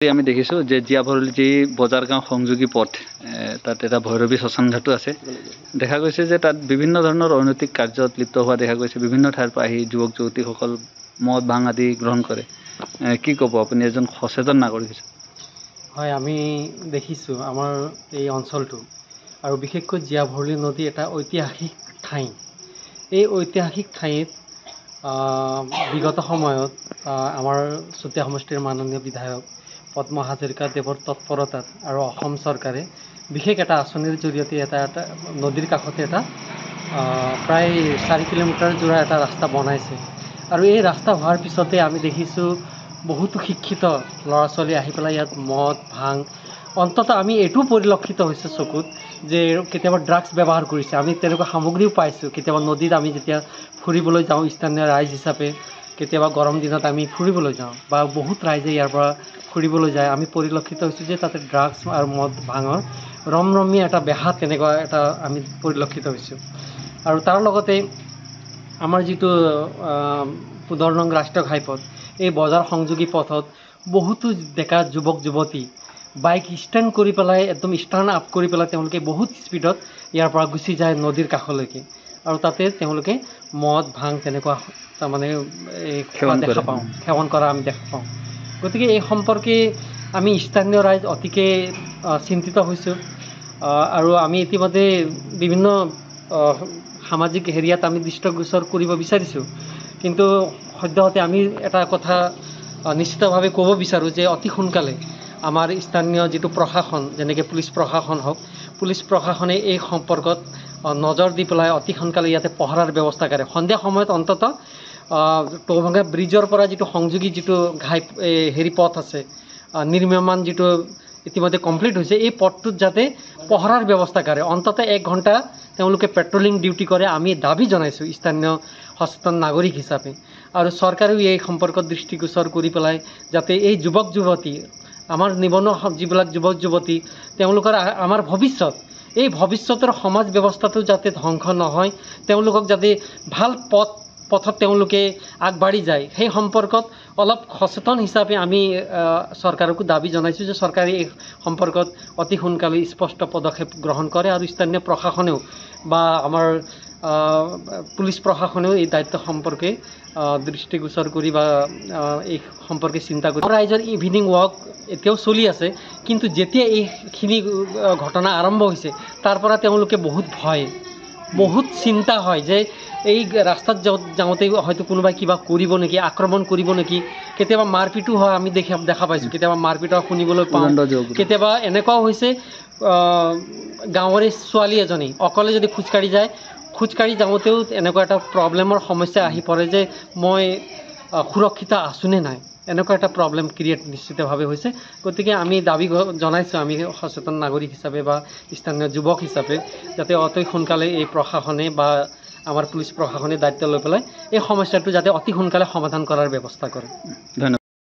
আমি দেখিছোঁ যে জীয়া ভৰলী যি বজাৰ গাঁও সংযোগী পথ তাত এটা ভৈৰৱী শ্মশান ঘাটো আছে। দেখা গৈছে যে তাত বিভিন্ন ধৰণৰ অনৈতিক কাৰ্যত লিপ্ত হোৱা দেখা গৈছে। বিভিন্ন ঠাইৰ পৰা আহি যুৱক যুৱতীসকল মদ ভাং আদি গ্ৰহণ কৰে। কি ক'ব আপুনি এজন সচেতন নাগৰিক হিচাপে? হয়, আমি দেখিছোঁ আমাৰ এই অঞ্চলটো আৰু বিশেষকৈ জীয়া ভৰলী নদী এটা ঐতিহাসিক ঠাই। এই ঐতিহাসিক ঠাইত বিগত সময়ত আমাৰ চুতীয়া সমষ্টিৰ মাননীয় বিধায়ক পদ্ম হাজৰিকাদেৱৰ তৎপৰতাত আৰু অসম চৰকাৰে বিশেষ এটা আঁচনিৰ জৰিয়তে এটা নদীৰ কাষতে এটা প্ৰায় 4 কিলোমিটাৰ জোৰা এটা ৰাস্তা বনাইছে। আৰু এই ৰাস্তা হোৱাৰ পিছতে আমি দেখিছোঁ বহুতো শিক্ষিত ল'ৰা ছোৱালী আহি পেলাই ইয়াত মদ ভাং, অন্ততঃ আমি এইটো পৰিলক্ষিত হৈছে চকুত যে কেতিয়াবা ড্ৰাগছ ব্যৱহাৰ কৰিছে। আমি তেনেকুৱা সামগ্ৰীও পাইছোঁ। কেতিয়াবা নদীত আমি যেতিয়া ফুৰিবলৈ যাওঁ স্থানীয় ৰাইজ হিচাপে, কেতিয়াবা গৰম দিনত আমি ফুৰিবলৈ যাওঁ বা বহুত ৰাইজে ইয়াৰ পৰা ফুৰিবলৈ যায়, আমি পৰিলক্ষিত হৈছোঁ যে তাতে ড্ৰাগছ আৰু মদ ভাঙৰ ৰমৰমীয়া এটা বেহা তেনেকুৱা এটা আমি পৰিলক্ষিত হৈছোঁ। আৰু তাৰ লগতে আমাৰ যিটো 15 নং ৰাষ্ট্ৰীয় ঘাইপথ, এই বজাৰ সংযোগী পথত বহুতো ডেকা যুৱক যুৱতী বাইক ষ্টেণ্ড কৰি পেলাই একদম ষ্টাৰ্ণ আপ কৰি পেলাই তেওঁলোকে বহুত স্পীডত ইয়াৰ পৰা গুচি যায় নদীৰ কাষলৈকে। আৰু তাতে তেওঁলোকে মদ ভাং তেনেকুৱা তাৰমানে দেখা পাওঁ, সেৱন কৰা আমি দেখা পাওঁ। গতিকে এই সম্পৰ্কে আমি স্থানীয় ৰাইজ অতিকে চিন্তিত হৈছোঁ। আৰু আমি ইতিমধ্যে বিভিন্ন সামাজিক হেৰিয়াত আমি দৃষ্টিগোচৰ কৰিব বিচাৰিছোঁ। কিন্তু সদ্যহতে আমি এটা কথা নিশ্চিতভাৱে ক'ব বিচাৰোঁ যে অতি সোনকালে আমাৰ স্থানীয় যিটো প্ৰশাসন, যেনেকৈ পুলিচ প্ৰশাসন হওক, পুলিচ প্ৰশাসনে এই সম্পৰ্কত নজৰ দি পেলাই অতি সোনকালে ইয়াতে পহৰাৰ ব্যৱস্থা কৰে। সন্ধিয়া সময়ত অন্ততঃ টৌভঙা ব্ৰিজৰ পৰা যিটো সংযোগী যিটো হেৰি পথ আছে, নিৰ্মাণ যিটো ইতিমধ্যে কমপ্লিট হৈছে, এই পথটোত যাতে পহৰাৰ ব্যৱস্থা কৰে। অন্ততঃ 1 ঘণ্টা তেওঁলোকে পেট্ৰলিং ডিউটি কৰে। আমি দাবী জনাইছোঁ স্থানীয় সচেতন নাগৰিক হিচাপে। আৰু চৰকাৰেও এই সম্পৰ্কত দৃষ্টিগোচৰ কৰি পেলাই যাতে এই যুৱক যুৱতী, আমাৰ নিবনুৱা যিবিলাক যুৱক যুৱতী, তেওঁলোকৰ আমাৰ ভৱিষ্যত, এই ভৱিষ্যতৰ সমাজ ব্যৱস্থাটো যাতে ধ্বংস নহয়, তেওঁলোকক যাতে ভাল পথত তেওঁলোকে আগবাঢ়ি যায়, সেই সম্পৰ্কত অলপ সচেতন হিচাপে আমি চৰকাৰকো দাবী জনাইছোঁ যে চৰকাৰে এই সম্পৰ্কত অতি সোনকালে স্পষ্ট পদক্ষেপ গ্ৰহণ কৰে আৰু স্থানীয় প্ৰশাসনেও বা আমাৰ পুলিচ প্ৰশাসনেও এই দায়িত্ব সম্পৰ্কে দৃষ্টিগোচৰ কৰি বা এই সম্পৰ্কে চিন্তা কৰি। ৰাইজৰ ইভিনিং ৱাক এতিয়াও চলি আছে, কিন্তু যেতিয়া এইখিনি ঘটনা আৰম্ভ হৈছে তাৰ পৰা তেওঁলোকে বহুত ভয়, বহুত চিন্তা হয় যে এই ৰাস্তাত যাওঁতে হয়তো কোনোবাই কিবা কৰিব নেকি, আক্ৰমণ কৰিব নেকি। কেতিয়াবা মাৰপিটো হয়, আমি দেখা পাইছোঁ। কেতিয়াবা মাৰপিট শুনিবলৈ পাওঁ। কেতিয়াবা এনেকুৱাও হৈছে গাঁৱৰে ছোৱালী এজনী অকলে যদি খোজকাঢ়ি যাওঁতেও এনেকুৱা এটা প্ৰব্লেমৰ সমস্যা আহি পৰে যে মই সুৰক্ষিত আছোঁ নে নাই, এনেকুৱা এটা প্ৰব্লেম ক্ৰিয়েট নিশ্চিতভাৱে হৈছে। গতিকে আমি দাবী জনাইছোঁ, আমি সচেতন নাগৰিক হিচাপে বা স্থানীয় যুৱক হিচাপে, যাতে অতি সোনকালে এই প্ৰশাসনে বা আমাৰ পুলিচ প্ৰশাসনে দায়িত্ব লৈ পেলাই এই সমস্যাটো যাতে অতি সোনকালে সমাধান কৰাৰ ব্যৱস্থা কৰে। ধন্যবাদ।